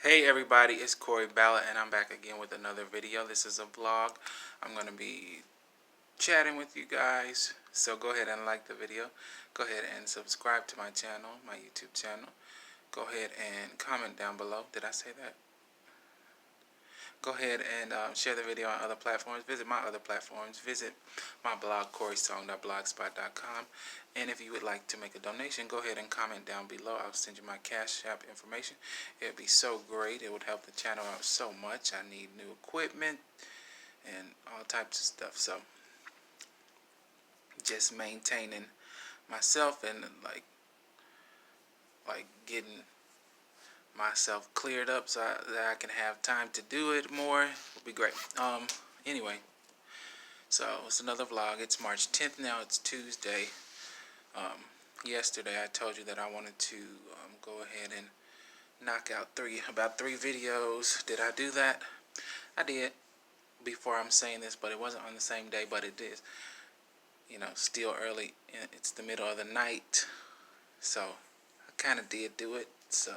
Hey everybody, it's Cory, Ballad, and I'm back again with another video. This is a vlog. I'm going to be chatting with you guys. So go ahead and like the video. Go ahead and subscribe to my channel, my YouTube channel. Go ahead and comment down below. Did I say that? Go ahead and share the video on other platforms. Visit my other platforms. Visit my blog, corysong.blogspot.com. And if you would like to make a donation, go ahead and comment down below. I'll send you my Cash App information. It would be so great. It would help the channel out so much. I need new equipment and all types of stuff. So just maintaining myself and like getting myself cleared up so that I can have time to do it more would be great. Anyway, so it's another vlog. It's March 10th now. It's Tuesday. Yesterday I told you that I wanted to go ahead and knock out about three videos. Did I do that? I did before I'm saying this, but it wasn't on the same day, but it is, still early. It's the middle of the night, so I kind of did do it. So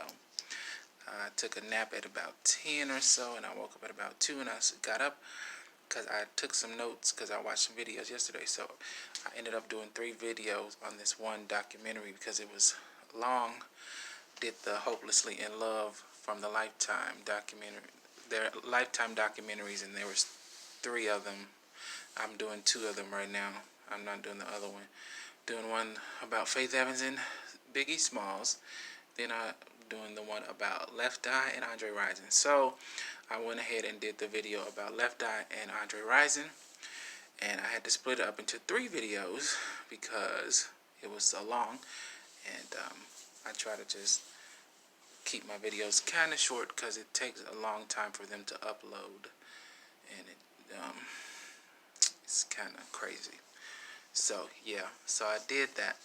I took a nap at about 10 or so, and I woke up at about 2, and I got up because I took some notes because I watched some videos yesterday. So I ended up doing 3 videos on this one documentary because it was long. Did the Hopelessly in Love from the Lifetime documentary. They're Lifetime documentaries, and there was 3 of them. I'm doing 2 of them right now. I'm not doing the other one. Doing one about Faith Evans and Biggie Smalls. Then I'm doing the one about Left Eye and Andre Rison. So I went ahead and did the video about Left Eye and Andre Rison, and I had to split it up into 3 videos because it was so long, and I try to just keep my videos kind of short because it takes a long time for them to upload, and it's kind of crazy. So yeah, so I did that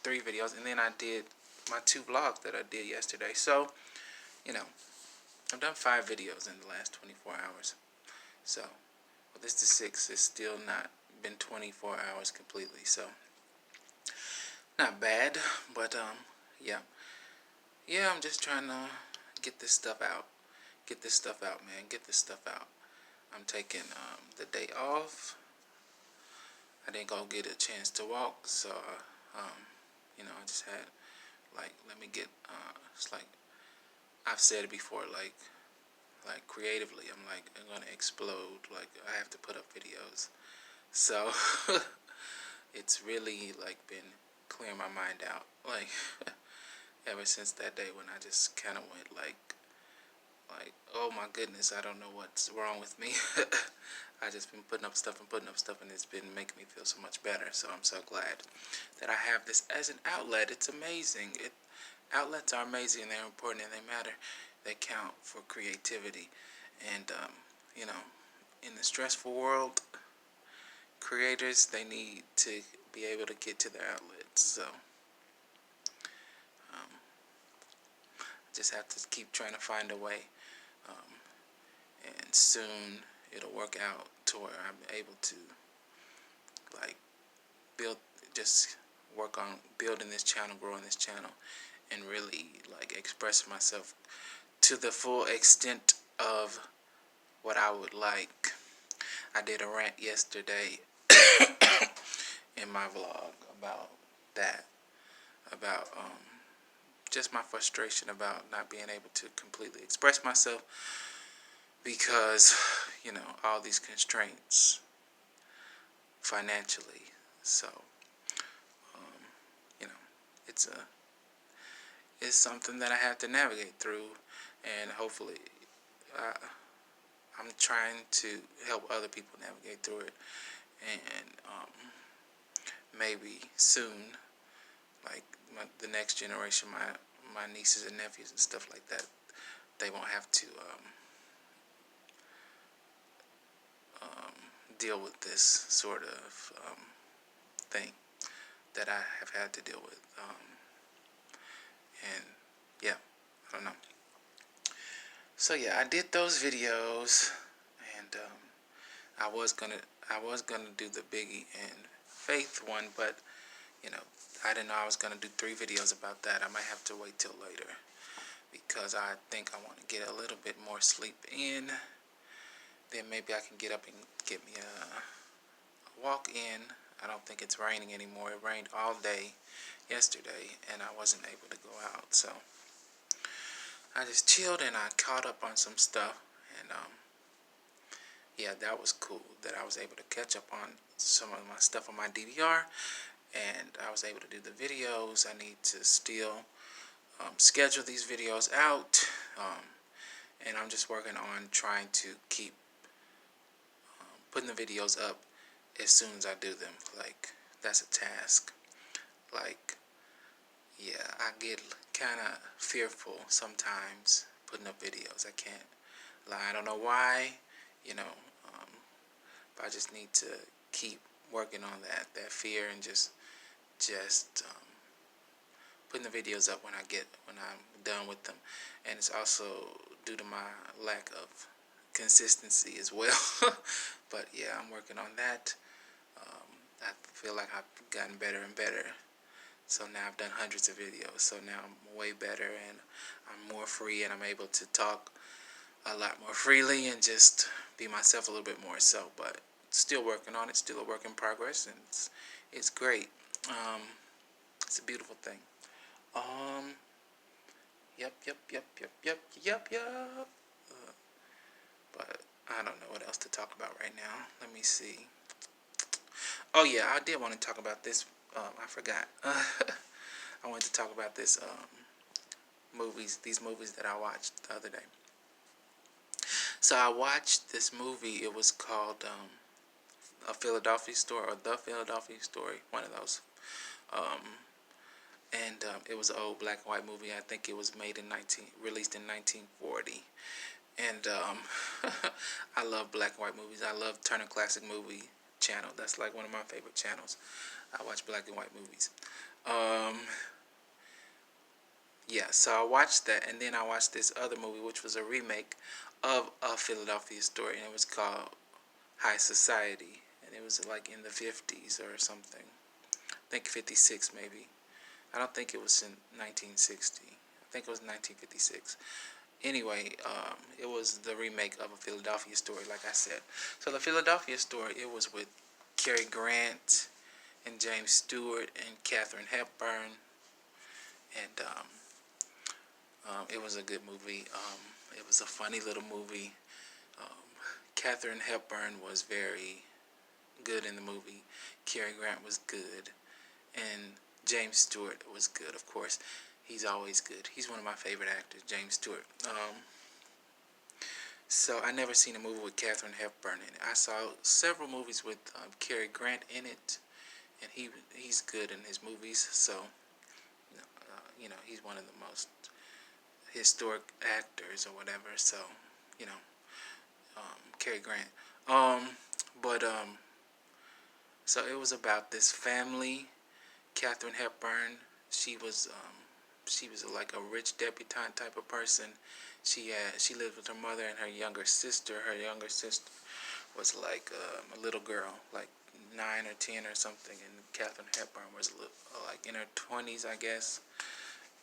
3 videos, and then I did my 2 vlogs that I did yesterday. So, I've done 5 videos in the last 24 hours. So, well, this is 6. It's still not been 24 hours completely. So, not bad, but yeah. Yeah, I'm just trying to get this stuff out. Get this stuff out, man. Get this stuff out. I'm taking the day off. I didn't go get a chance to walk, so I just had let me get it's like I've said it before, like creatively I'm gonna explode. Like I have to put up videos, so it's really been clearing my mind out ever since that day when I just kind of went oh my goodness, I don't know what's wrong with me. I just been putting up stuff, and it's been making me feel so much better. So I'm so glad that I have this as an outlet. It's amazing. Outlets are amazing, and they're important, and they matter. They count for creativity. And in the stressful world, creators, they need to be able to get to their outlets. So just have to keep trying to find a way, and soon it'll work out to where I'm able to just work on building this channel, growing this channel, and really express myself to the full extent of what I would like. I did a rant yesterday in my vlog about that, about just my frustration about not being able to completely express myself because, all these constraints financially. So, it's something that I have to navigate through, and hopefully I'm trying to help other people navigate through it, and maybe soon, the next generation, my nieces and nephews and stuff like that, they won't have to deal with this sort of thing that I have had to deal with. And yeah, I don't know. So yeah, I did those videos, and I was gonna do the Biggie and Faith one, but I didn't know I was gonna do 3 videos about that. I might have to wait till later because I think I want to get a little bit more sleep in. Then maybe I can get up and get me a walk in. I don't think it's raining anymore. It rained all day yesterday and I wasn't able to go out. So I just chilled and I caught up on some stuff. And yeah, that was cool that I was able to catch up on some of my stuff on my DVR. And I was able to do the videos. I need to still schedule these videos out. And I'm just working on trying to keep putting the videos up as soon as I do them. Like, that's a task. Like, yeah, I get kind of fearful sometimes putting up videos. I can't lie. I don't know why, you know, but I just need to keep working on that fear, and just putting the videos up when I'm done with them. And it's also due to my lack of consistency as well. But yeah, I'm working on that. I feel like I've gotten better and better. So now I've done hundreds of videos. So now I'm way better and I'm more free and I'm able to talk a lot more freely and just be myself a little bit more. So, but still working on it. Still a work in progress, and it's great. It's a beautiful thing. Yep. But I don't know what else to talk about right now. Let me see. Oh yeah, I did want to talk about this. I forgot. I wanted to talk about this these movies that I watched the other day. So I watched this movie. It was called A Philadelphia Story, or The Philadelphia Story, one of those. And it was an old black and white movie. I think it was released in 1940. And I love black and white movies. I love Turner Classic Movie Channel. That's like one of my favorite channels. I watch black and white movies. Yeah, so I watched that, and then I watched this other movie, which was a remake of A Philadelphia Story, and it was called High Society, and it was like in the 50s or something. I think 56 maybe. I don't think it was in 1960. I think it was 1956. Anyway, it was the remake of A Philadelphia Story, like I said. So The Philadelphia Story, it was with Cary Grant and James Stewart and Katherine Hepburn, and it was a good movie. It was a funny little movie. Katherine Hepburn was very good in the movie. Cary Grant was good, and James Stewart was good, of course. He's always good. He's one of my favorite actors, James Stewart. So I never seen a movie with Katherine Hepburn in it. I saw several movies with Cary Grant in it, and he's good in his movies. So he's one of the most historic actors or whatever. So Cary Grant. But so it was about this family. Katherine Hepburn. She was like a rich debutante type of person. She lived with her mother and her younger sister. Her younger sister was like a little girl, like 9 or 10 or something, and Katherine Hepburn was like in her 20s, I guess.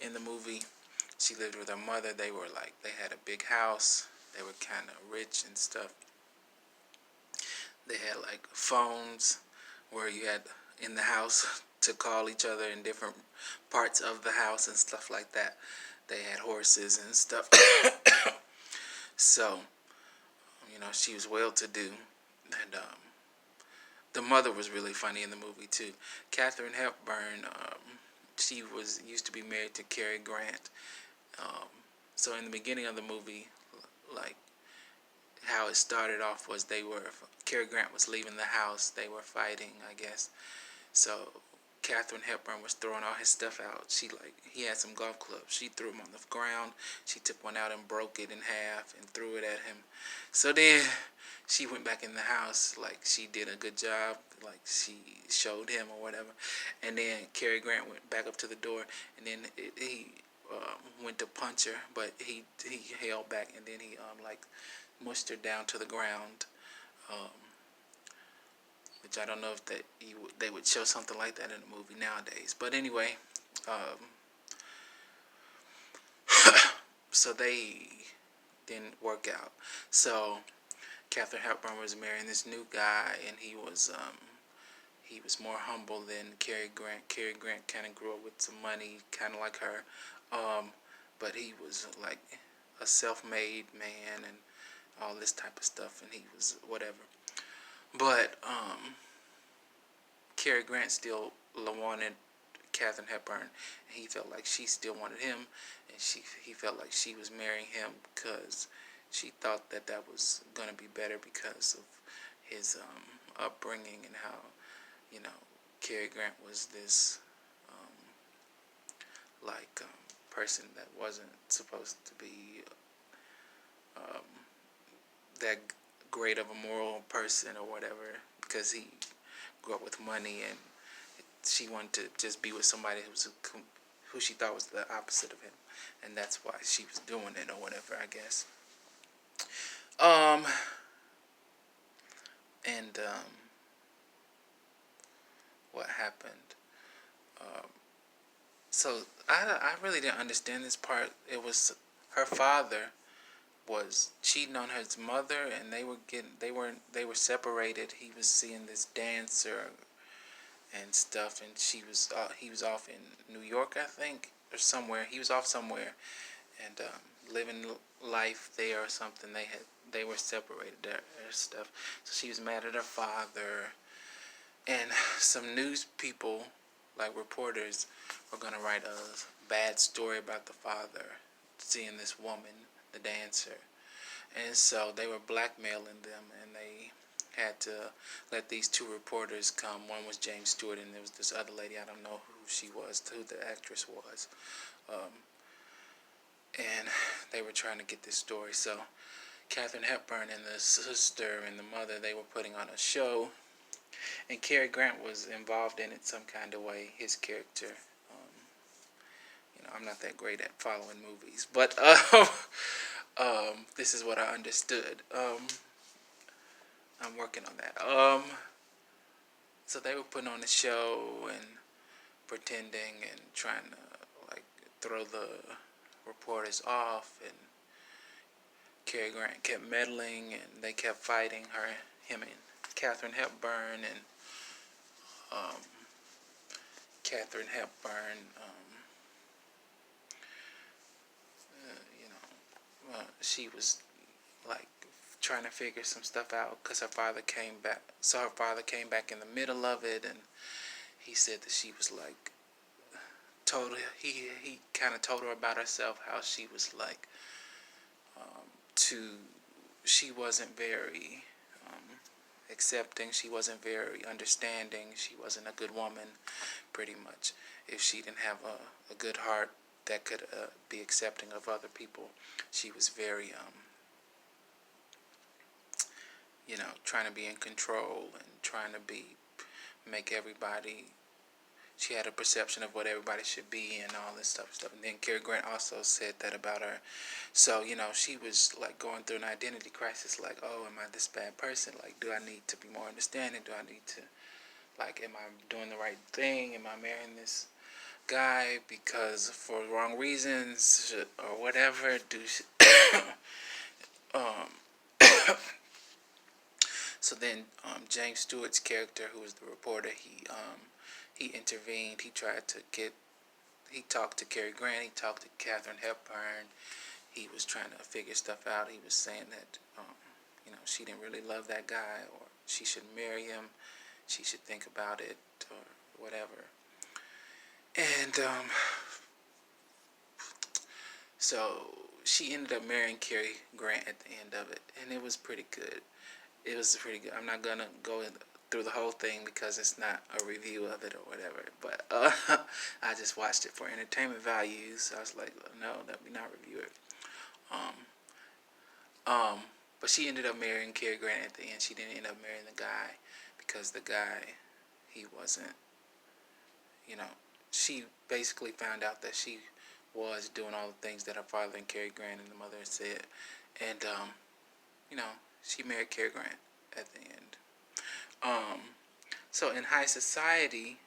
In the movie, she lived with her mother. They had a big house. They were kind of rich and stuff. They had like phones where you had in the house to call each other in different parts of the house and stuff like that. They had horses and stuff. So, she was well-to-do. And the mother was really funny in the movie, too. Katherine Hepburn, she used to be married to Cary Grant. So in the beginning of the movie, like, how it started off was Cary Grant was leaving the house. They were fighting, I guess. So Katherine Hepburn was throwing all his stuff out. He had some golf clubs. She threw them on the ground. She took one out and broke it in half and threw it at him. So then she went back in the house, like she did a good job, like she showed him or whatever. And then Cary Grant went back up to the door, and then he went to punch her, but he held back, and then he mushed her down to the ground. Which I don't know if they would show something like that in a movie nowadays. But anyway, so they didn't work out. So Katherine Hepburn was marrying this new guy, and he was more humble than Cary Grant. Cary Grant kind of grew up with some money, kind of like her, but he was like a self-made man and all this type of stuff, and he was whatever. But Cary Grant still wanted Katherine Hepburn, and he felt like she still wanted him, and he felt like she was marrying him because she thought that that was gonna be better because of his upbringing and how, you know, Cary Grant was this person that wasn't supposed to be um, that great of a moral person or whatever, because he grew up with money, and she wanted to just be with somebody who she thought was the opposite of him, and that's why she was doing it or whatever, I guess. Um, and what happened? Um, so I really didn't understand this part. It was her father was cheating on his mother, and they were separated. He was seeing this dancer and stuff, and he was off in New York, I think, or somewhere. He was off somewhere and living life there or something. They were separated there or stuff. So she was mad at her father, and some news people, like reporters, were gonna write a bad story about the father seeing this woman, the dancer. And so they were blackmailing them, and they had to let these two reporters come. One was James Stewart, and there was this other lady. I don't know who she was, who the actress was. And they were trying to get this story. So Katherine Hepburn and the sister and the mother, they were putting on a show, and Cary Grant was involved in it some kind of way. His character. I'm not that great at following movies, but this is what I understood. I'm working on that. So they were putting on a show and pretending and trying to like throw the reporters off, and Cary Grant kept meddling, and they kept fighting him and Katherine Hepburn, and Katherine Hepburn, she was like trying to figure some stuff out because her father came back. So her father came back in the middle of it, and he said that she was like he kind of told her about herself, how she was like she wasn't very accepting, she wasn't very understanding, she wasn't a good woman, pretty much. If she didn't have a good heart that could be accepting of other people, she was very trying to be in control and trying to make everybody. She had a perception of what everybody should be and all this stuff. And then Cary Grant also said that about her. So, she was like going through an identity crisis, like, oh, am I this bad person? Like, do I need to be more understanding? Do I need to, like, am I doing the right thing? Am I marrying this guy because for the wrong reasons or whatever? So then James Stewart's character, who was the reporter, he intervened. He talked to Cary Grant, he talked to Katherine Hepburn. He was trying to figure stuff out. He was saying that, she didn't really love that guy, or she should marry him. She should think about it, or whatever. And so she ended up marrying Cary Grant at the end of it, and it was pretty good. It was pretty good. I'm not gonna go through the whole thing because it's not a review of it or whatever. But I just watched it for entertainment values. I was like, no, let me not review it. But she ended up marrying Cary Grant at the end. She didn't end up marrying the guy because the guy, he wasn't. She basically found out that she was doing all the things that her father and Cary Grant and the mother said, and she married Cary Grant at the end. So in high society,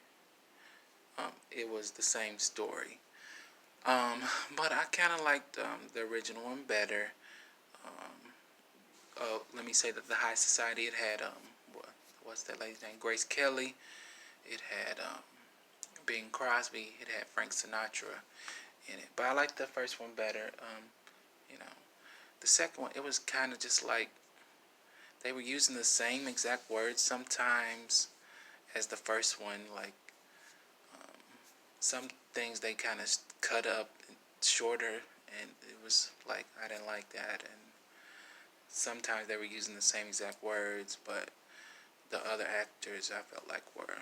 it was the same story. Um, but I kind of liked the original one better. Um, Let me say that the High Society, it had what's that lady's name? Grace Kelly. It had Bing Crosby. It had Frank Sinatra in it. But I liked the first one better. You know, the second one, it was kind of just like they were using the same exact words sometimes as the first one. Like some things they kind of cut up shorter, and it was like I didn't like that. And sometimes they were using the same exact words, but the other actors I felt like were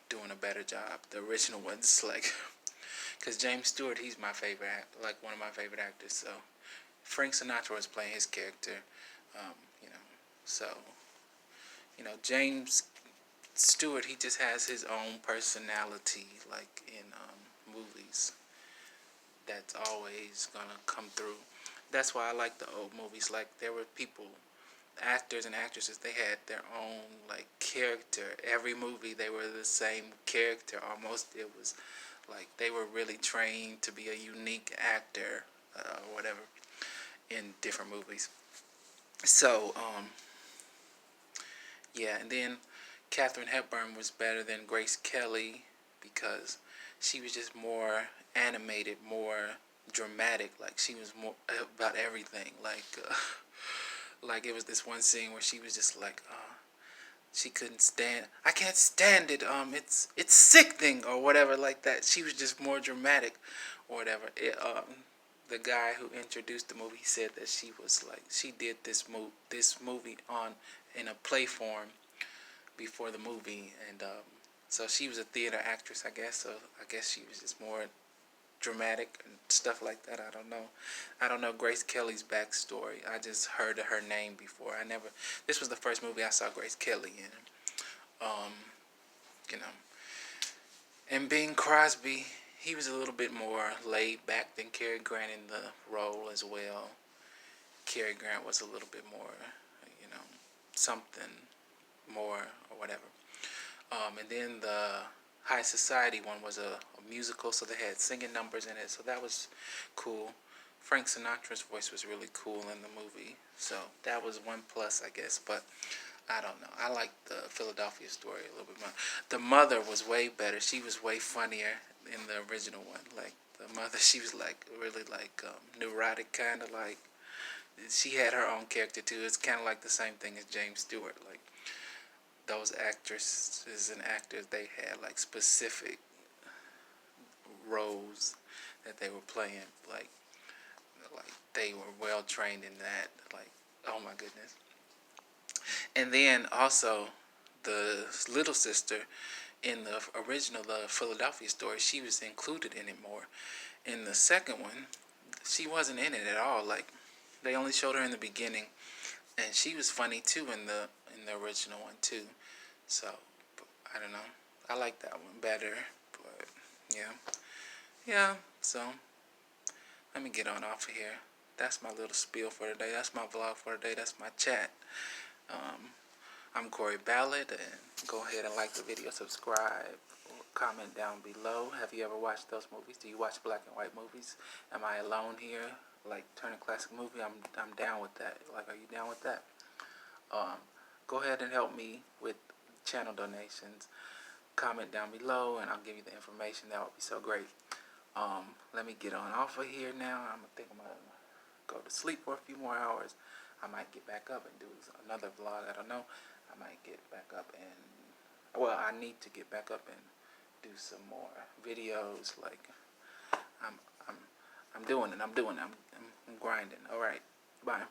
doing a better job. The original ones, like, because James Stewart, he's my favorite, like one of my favorite actors. So Frank Sinatra was playing his character, um, you know. So James Stewart, he just has his own personality, like in movies. That's always gonna come through. That's why I like the old movies. Like there were people, actors and actresses, they had their own like character. Every movie they were the same character almost. It was like they were really trained to be a unique actor or whatever in different movies. So yeah, and then Katherine Hepburn was better than Grace Kelly because she was just more animated, more dramatic. Like she was more about everything. Like it was this one scene where she was just like, she couldn't stand. I can't stand it. It's sickening or whatever like that. She was just more dramatic, or whatever. The guy who introduced the movie said that she was like she did this movie on in a play form before the movie, and so she was a theater actress, I guess. So I guess she was just more dramatic and stuff like that. I don't know Grace Kelly's backstory. I just heard her name before. This was the first movie I saw Grace Kelly in. You know, and Bing Crosby, he was a little bit more laid back than Cary Grant in the role as well. Cary Grant was a little bit more, you know, something more or whatever. And then the High Society one was a musical, so they had singing numbers in it, so that was cool. Frank Sinatra's voice was really cool in the movie, so that was one plus, I guess. But I don't know. I like the Philadelphia Story a little bit more. The mother was way better. She was way funnier in the original one. Like the mother, she was like really like neurotic, kind of like. She had her own character too. It's kind of like the same thing as James Stewart. Like those actresses and actors, they had like specific roles that they were playing. Like they were well trained in that. Like, oh my goodness. And then also the little sister in the original, the Philadelphia Story, she was included in it more. In the second one, she wasn't in it at all. Like they only showed her in the beginning, and she was funny too in the original one too. So I don't know. I like that one better, but yeah, yeah. So let me get on off of here. That's my little spiel for today. That's my vlog for today. That's my chat. Um, I'm Cory Ballad, and go ahead and like the video, subscribe, comment down below. Have you ever watched those movies? Do you watch black and white movies? Am I alone here? Like Turner Classic Movie? I'm down with that. Like, are you down with that? Go ahead and help me with channel donations. Comment down below, and I'll give you the information. That would be so great. Let me get on off of here now. I'm gonna go to sleep for a few more hours. I might get back up and do another vlog. I don't know. I might get back up and, well, I need to get back up and do some more videos. Like I'm doing it. I'm grinding. All right. Bye.